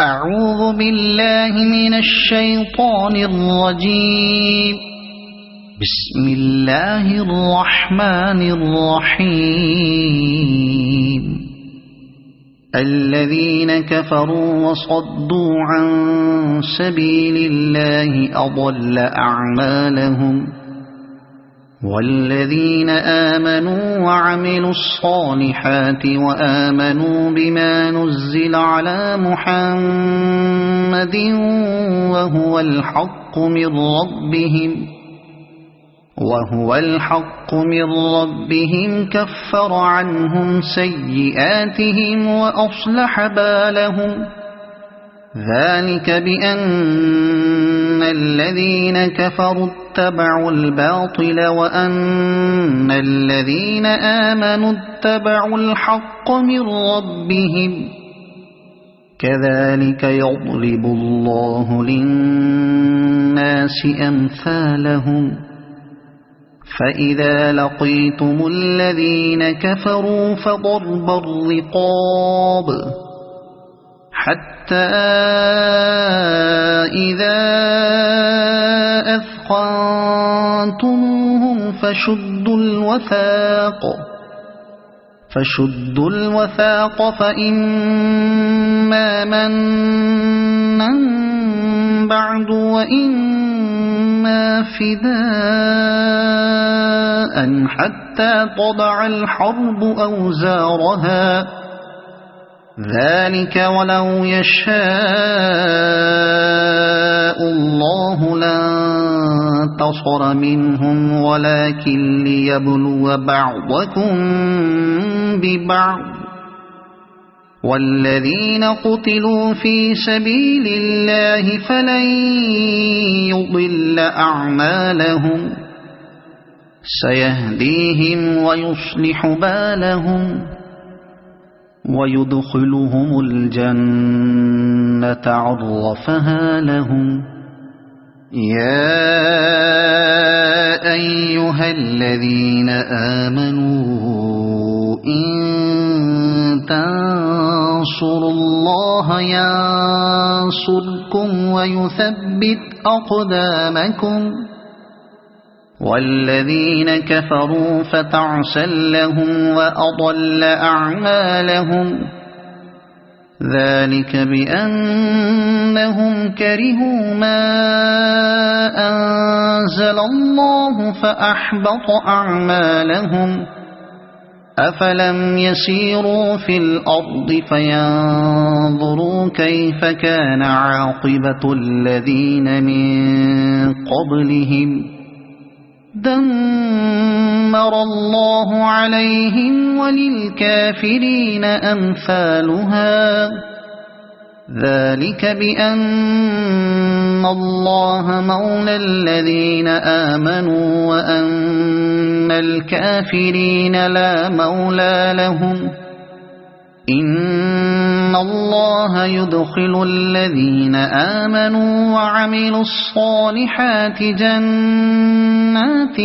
أعوذ بالله من الشيطان الرجيم. بسم الله الرحمن الرحيم. الذين كفروا وصدوا عن سبيل الله أضل أعمالهم، والذين آمنوا وعملوا الصالحات وآمنوا بما نزل على محمد وهو الحق من ربهم كفر عنهم سيئاتهم وأصلح بالهم. ذلك بأن الذين كفروا اتبعوا الباطل وأن الذين آمنوا اتبعوا الحق من ربهم. كذلك يضرب الله للناس أمثالهم. فإذا لقيتم الذين كفروا فضرب الرقاب حتى إذا أثخنتموهم فشدوا الوثاق فإما منا بعد وإما فداء حتى تضع الحرب أوزارها. ذلك ولو يشاء الله لانتصر منهم ولكن ليبلو بعضكم ببعض. والذين قتلوا في سبيل الله فلن يضل أعمالهم، سيهديهم ويصلح بالهم ويدخلهم الجنة عرفها لهم. يا أيها الذين آمنوا إن تنصروا الله ينصركم ويثبت أقدامكم. والذين كفروا فتعسا لهم وأضل أعمالهم. ذلك بأنهم كرهوا ما أنزل الله فأحبط أعمالهم. أفلم يسيروا في الأرض فينظروا كيف كان عاقبة الذين من قبلهم. دمر الله عليهم وللكافرين أمثالها. ذلك بأن الله مولى الذين آمنوا وأن الكافرين لا مولى لهم. إن الله يدخل الذين آمنوا وعملوا الصالحات جنات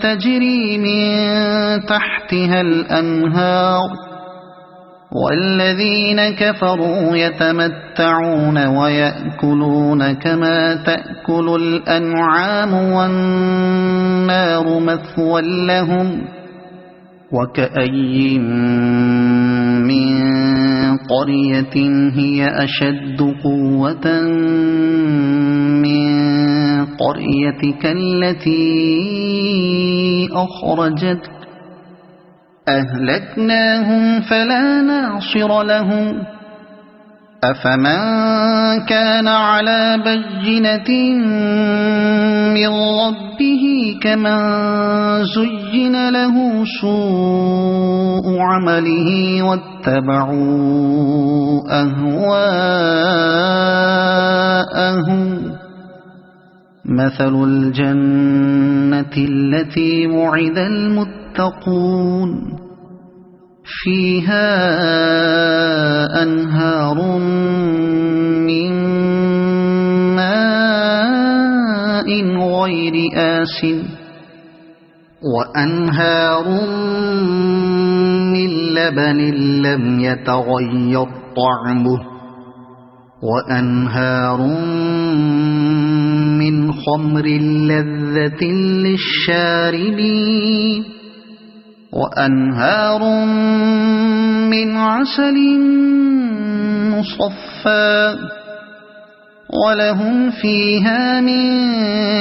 تجري من تحتها الأنهار. والذين كفروا يتمتعون ويأكلون كما تأكل الأنعام والنار مثوى لهم. وكأي من قرية هي أشد قوة من قريتك التي أخرجتك أهلكناهم فلا ناصر لهم. أفمن كان على بينة من ربه كمن زين له سوء عمله واتبعوا أهواءهم. مثل الجنة التي وعد المتقون فيها أنهار من ماء غير آسن وأنهار من لبن لم يتغير طعمه وأنهار من خمر لذة للشاربين وأنهار من عسل مصفى ولهم فيها من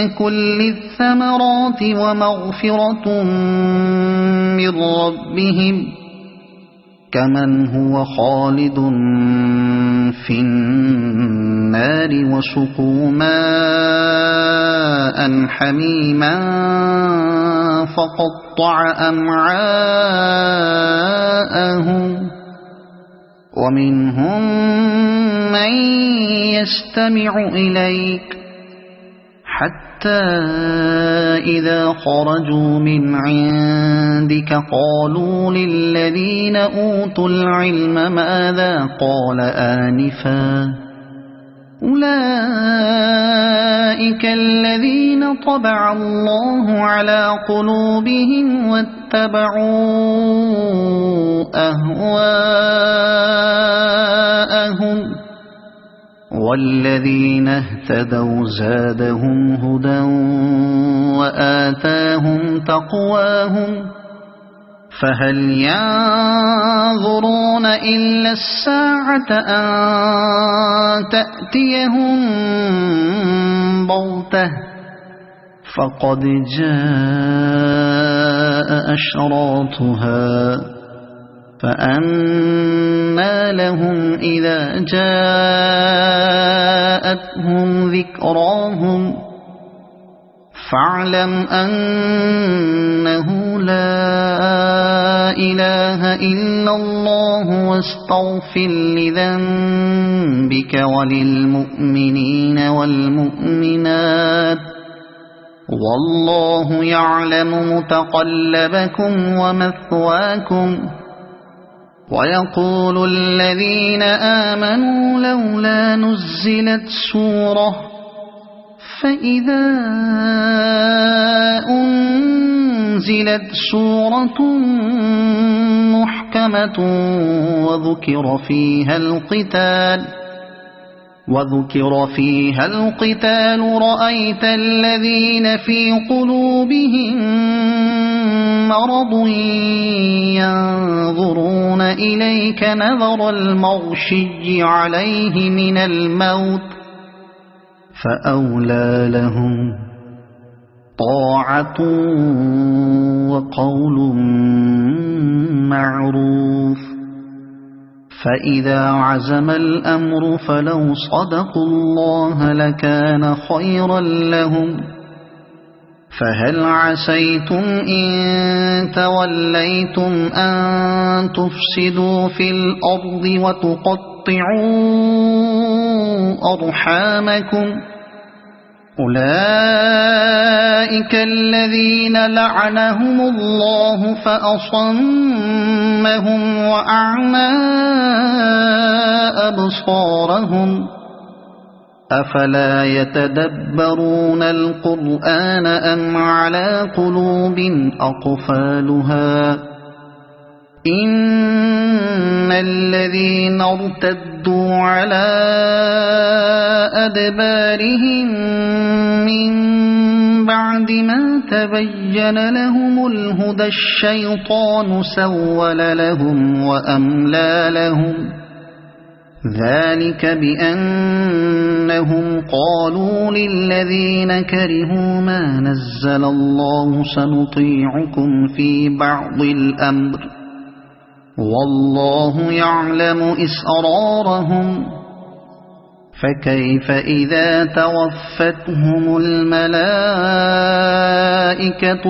كل الثمرات ومغفرة من ربهم كمن هو خالد في النار وسقوا ماء حميما فقطع أمعاءهم ومنهم من يستمع إليك حتى إذا خرجوا من عندك قالوا للذين أوتوا العلم ماذا قال آنفا أولئك الذين طبع الله على قلوبهم واتبعوا أهواءهم والذين اهتدوا زادهم هدى وآتاهم تقواهم فهل ينظرون إلا الساعة أن تأتيهم بغتة فقد جاء أشراطها فأنى لهم إذا جاءتهم ذكراهم فاعلم أنه لا إله إلا الله واستغفر لذنبك وللمؤمنين والمؤمنات والله يعلم متقلبكم ومثواكم ويقول الذين آمنوا لولا نزلت سورة فإذا أنزلت سورة محكمة وذكر فيها القتال رأيت الذين في قلوبهم مرض ينظرون إليك نظر المغشي عليه من الموت فأولى لهم طاعة وقول معروف فإذا عزم الأمر فلو صدقوا الله لكان خيرا لهم فهل عسيتم إن توليتم أن تفسدوا في الأرض وتقطعوا أرحامكم أولئك الذين لعنهم الله فأصمهم وأعمى أبصارهم أفلا يتدبرون القرآن أم على قلوب أقفالها إن الذين ارتدوا على أدبارهم من بعد ما تبين لهم الهدى الشيطان سول لهم وأملى لهم ذلك بأنهم قالوا للذين كرهوا ما نزل الله سنطيعكم في بعض الأمر والله يعلم إسرارهم فكيف إذا توفتهم الملائكة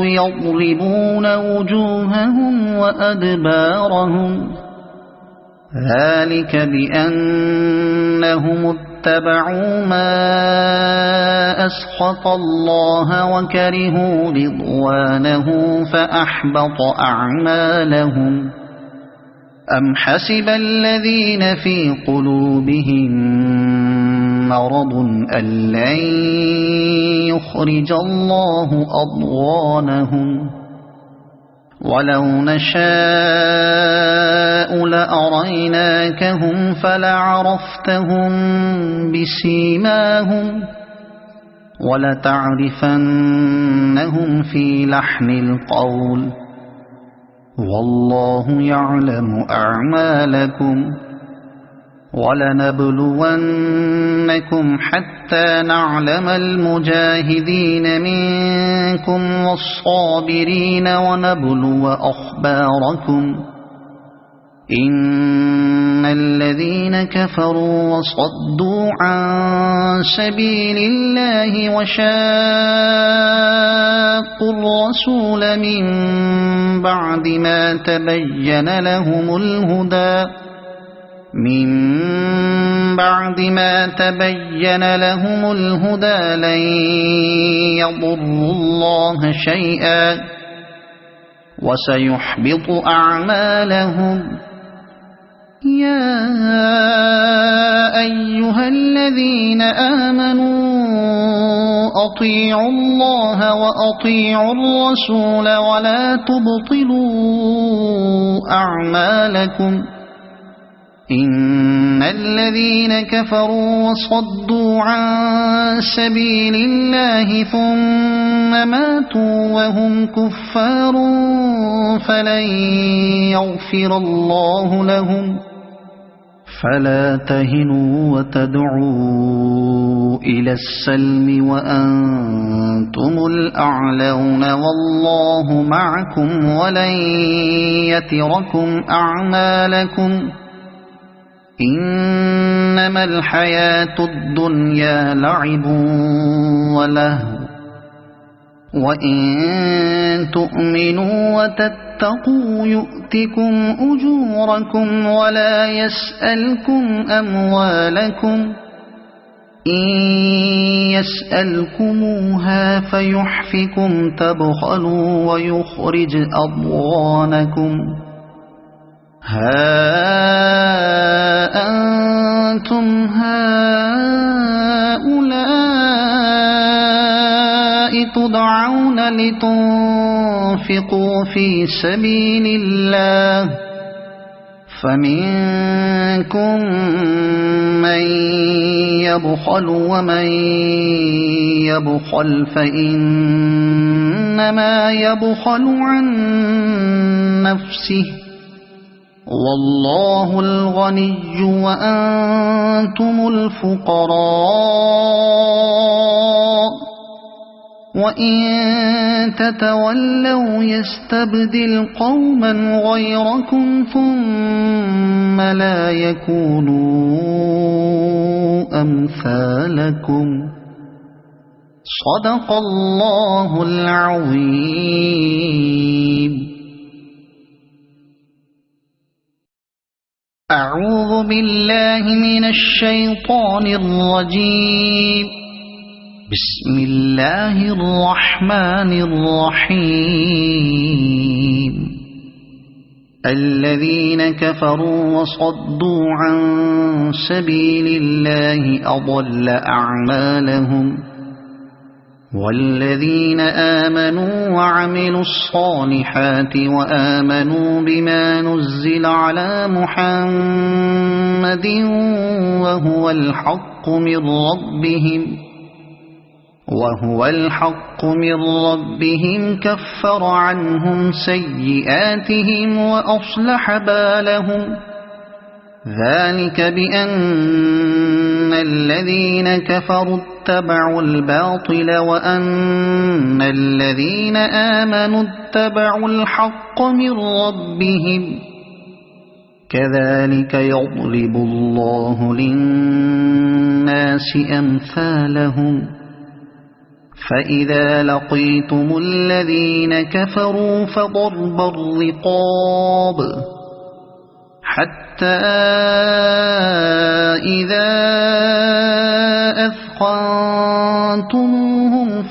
يضربون وجوههم وأدبارهم ذلك بأنهم اتبعوا ما أسخط الله وكرهوا رضوانه فأحبط أعمالهم أم حسب الذين في قلوبهم مرض أن لن يخرج الله أضغانهم ولو نشاء لأريناكهم فلعرفتهم بسيماهم ولتعرفنهم في لحن القول والله يعلم أعمالكم ولنبلونكم حتى نعلم المجاهدين منكم والصابرين ونبلو أخباركم إن الذين كفروا وصدوا عن سبيل الله وشاقوا الرسول من بعد ما تبين لهم الهدى لن يضروا الله شيئا وسيحبط أعمالهم يا أيها الذين آمنوا أطيعوا الله وأطيعوا الرسول ولا تبطلوا أعمالكم إن الذين كفروا وصدوا عن سبيل الله ثم ماتوا وهم كفار فلن يغفر الله لهم فلا تهنوا وتدعوا إلى السلم وأنتم الأعلون والله معكم ولن يتركم أعمالكم إنما الحياة الدنيا لعب ولهو وإن تؤمنوا وتتقوا يؤتكم أجوركم ولا يسألكم أموالكم إن يسألكموها فيحفكم تبخلوا ويخرج أضغانكم ها أنتم هؤلاء تدعون لتنفقوا في سبيل الله فمنكم من يبخل ومن يبخل فإنما يبخل عن نفسه والله الغني وأنتم الفقراء وإن تتولوا يستبدل قوما غيركم ثم لا يكونوا أمثالكم صدق الله العظيم. أعوذ بالله من الشيطان الرجيم. بسم الله الرحمن الرحيم. الذين كفروا وصدوا عن سبيل الله أضل أعمالهم والذين آمنوا وعملوا الصالحات وآمنوا بما نزل على محمد وهو الحق من ربهم كفر عنهم سيئاتهم وأصلح بالهم ذلك بأن الذين كفروا اتبعوا الباطل وأن الذين آمنوا اتبعوا الحق من ربهم كذلك يضرب الله للناس أمثالهم فإذا لقيتم الذين كفروا فضرب الرقاب حتى إذا أثخنتموهم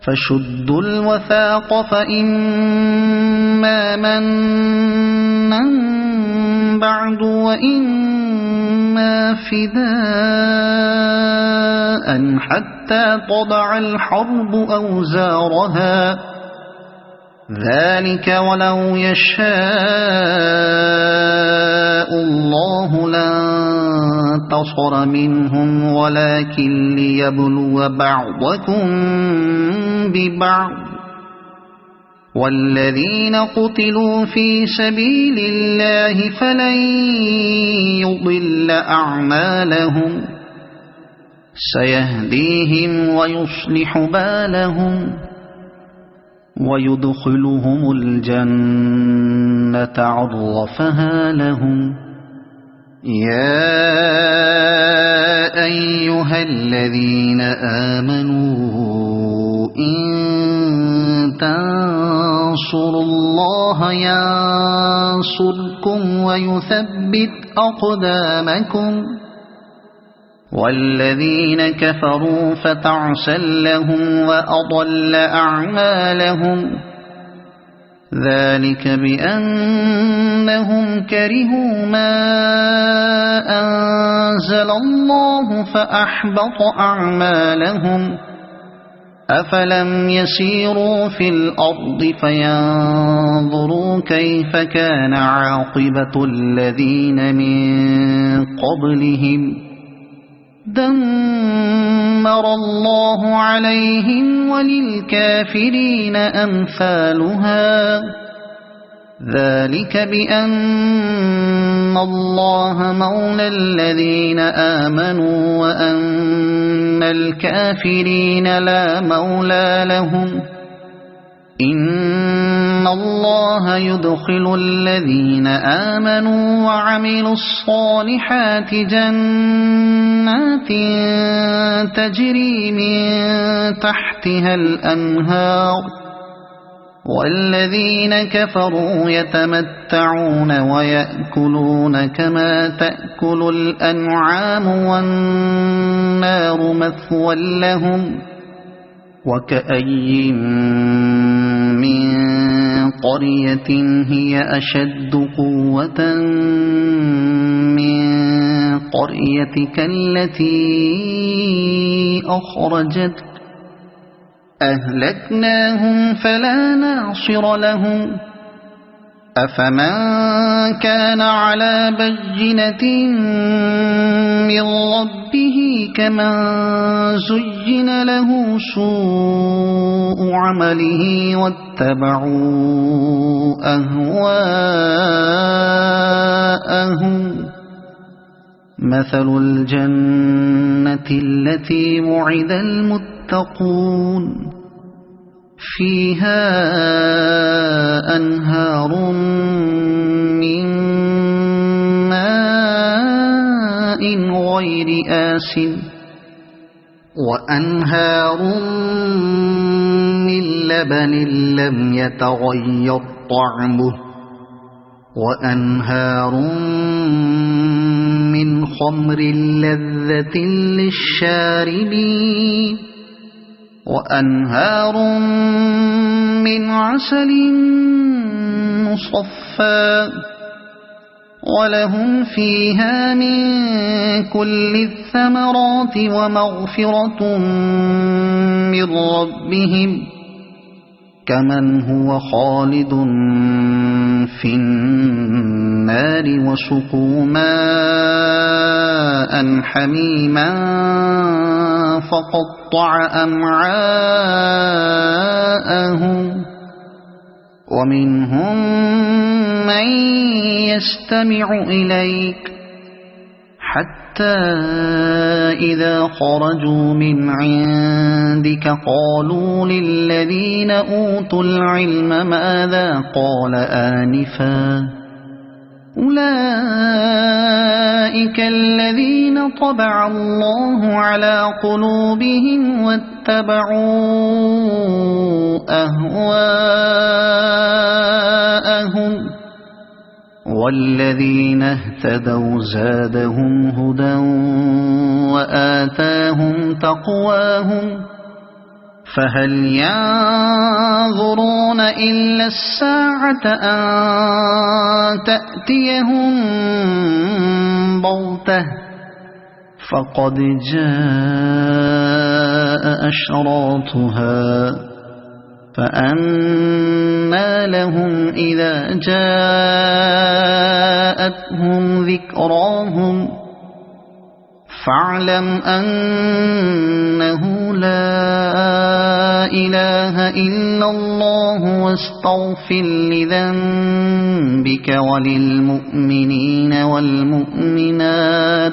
فشدوا الوثاق فإما منا بعد وإما فداء حتى حتى تضع الحرب أوزارها ذلك ولو يشاء الله لانتصر منهم ولكن ليبلو بعضكم ببعض والذين قتلوا في سبيل الله فلن يضل أعمالهم سيهديهم ويصلح بالهم ويدخلهم الجنة عرفها لهم يا أيها الذين آمنوا إن تنصروا الله ينصركم ويثبت أقدامكم والذين كفروا فتعسا لهم وأضل أعمالهم ذلك بأنهم كرهوا ما أنزل الله فأحبط أعمالهم أفلم يسيروا في الأرض فينظروا كيف كان عاقبة الذين من قبلهم دمر الله عليهم وللكافرين أمثالها ذلك بأن الله مولى الذين آمنوا وأن الكافرين لا مولى لهم إن الله يدخل الذين آمنوا وعملوا الصالحات جنات تجري من تحتها الأنهار والذين كفروا يتمتعون ويأكلون كما تأكل الأنعام والنار مثوى لهم وكأي من قرية هي أشد قوة من قريتك التي أخرجتك أهلكناهم فلا ناصر لهم أفمن كان على بينة من ربه كمن زين له سوء عمله واتبعوا أهواءهم مثل الجنة التي وعد المتقون فيها أنهار من ماء غير آسن وأنهار من لبن لم يتغير طعمه وأنهار من خمر لذة للشاربين وأنهار من عسل مصفى ولهم فيها من كل الثمرات ومغفرة من ربهم كمن هو خالد في النار وسقوا ماء حميما فقطع أمعاءهم ومنهم من يستمع إليك حتى إذا خرجوا من عندك قالوا للذين أوتوا العلم ماذا قال آنفا أولئك الذين طبع الله على قلوبهم واتبعوا أهواءهم والذين اهتدوا زادهم هدى وآتاهم تقواهم فهل ينظرون إلا الساعة أن تأتيهم بغتة فقد جاء جاء أشراطها فأنى لهم إذا جاءتهم ذكراهم فاعلم أنه لا إله إلا الله واستغفر لذنبك وللمؤمنين والمؤمنات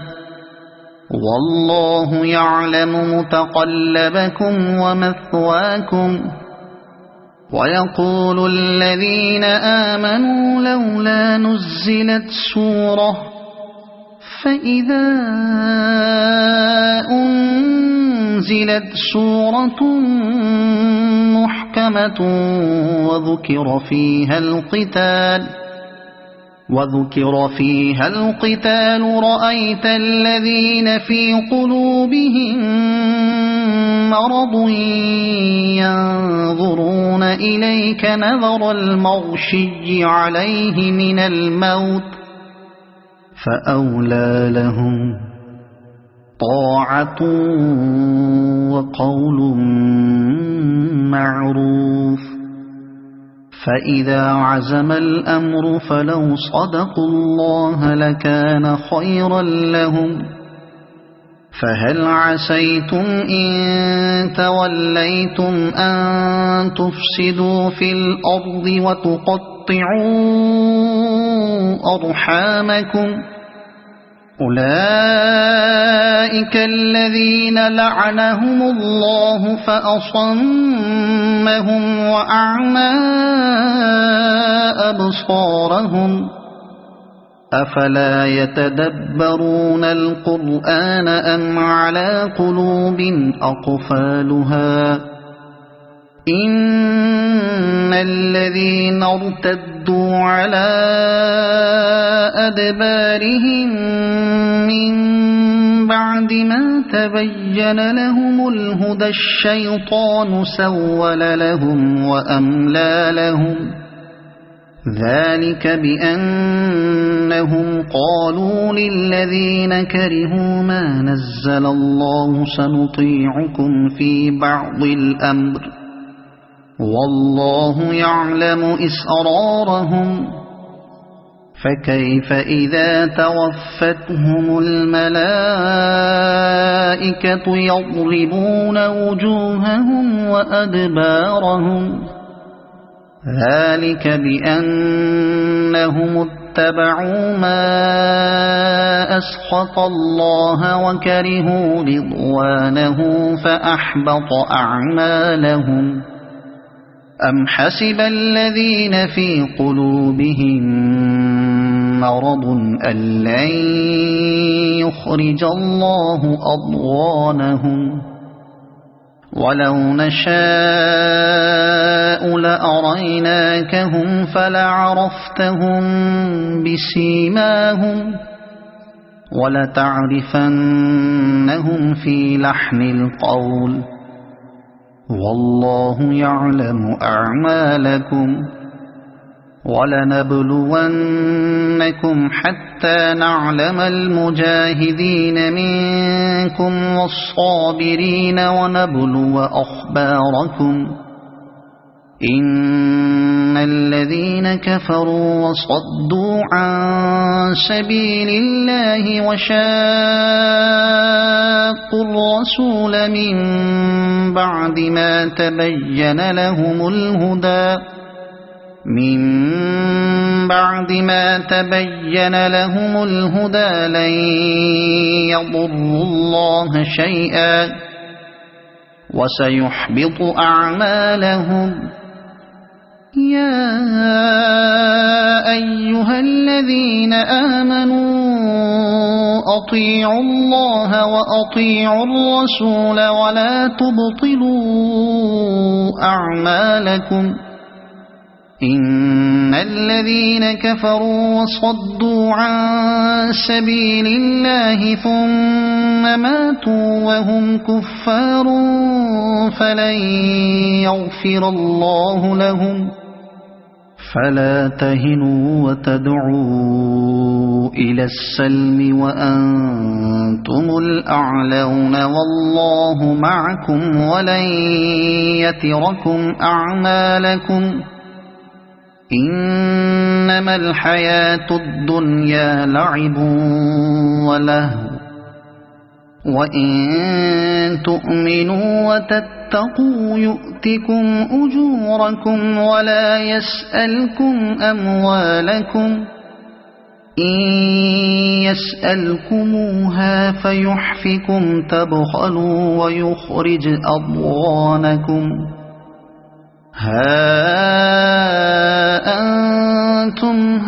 والله يعلم متقلبكم ومثواكم. ويقول الذين آمنوا لولا نزلت سورة فإذا أنزلت سورة محكمة وذكر فيها القتال رأيت الذين في قلوبهم مرض ينظرون إليك نظر المغشي عليه من الموت فأولى لهم طاعة وقول معروف. فإذا عزم الأمر فلو صدقوا الله لكان خيرا لهم. فهل عسيتم إن توليتم أن تفسدوا في الأرض وتقطعوا أرحامكم أولئك الذين لعنهم الله فأصمهم وأعمى أبصارهم أفلا يتدبرون القرآن أم على قلوب أقفالها إن الذين ارتدوا على أدبارهم من بعد ما تبين لهم الهدى الشيطان سول لهم وأملى لهم ذلك بأنهم قالوا للذين كرهوا ما نزل الله سنطيعكم في بعض الأمر والله يعلم إسرارهم فكيف إذا توفتهم الملائكة يضربون وجوههم وأدبارهم ذلك بأنهم اتبعوا ما أسخط الله وكرهوا رضوانه فأحبط أعمالهم. أم حسب الذين في قلوبهم مرض أن لن يخرج الله أضغانهم ولو نشاء لأريناكهم فلعرفتهم بسيماهم ولتعرفنهم في لحن القول والله يعلم أعمالكم. ولنبلونكم حتى نعلم المجاهدين منكم والصابرين ونبلو أخباركم إن الذين كفروا وصدوا عن سبيل الله وشاقوا الرسول من بعد ما تبين لهم الهدى لن يضروا الله شيئا وسيحبط أعمالهم. يا أيها الذين آمنوا أطيعوا الله وأطيعوا الرسول ولا تبطلوا أعمالكم إن الذين كفروا وصدوا عن سبيل الله ثم ماتوا وهم كفار فلن فلا تهنوا وتدعوا إلى السلم وأنتم الأعلون والله معكم ولن يتركم أعمالكم إنما الحياة الدنيا لعب ولهو وإن تؤمنوا وتتقوا يؤتكم أجوركم ولا يسألكم أموالكم إن يسألكموها فيحفكم تبخلوا ويخرج أضغانكم ها أنتم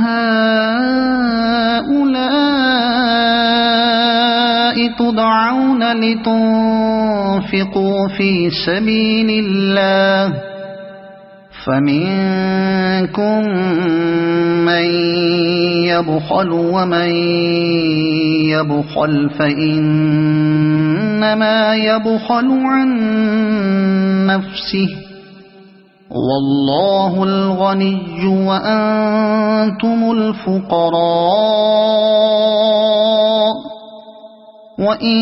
هؤلاء تدعون لتنفقوا في سبيل الله فمنكم من يبخل ومن يبخل فإنما يبخل عن نفسه والله الغني وأنتم الفقراء وإن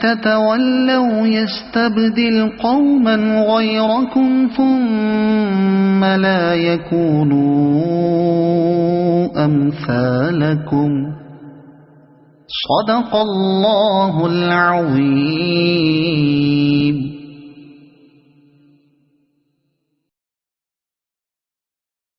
تتولوا يستبدل قوما غيركم ثم لا يكونوا أمثالكم صدق الله العظيم.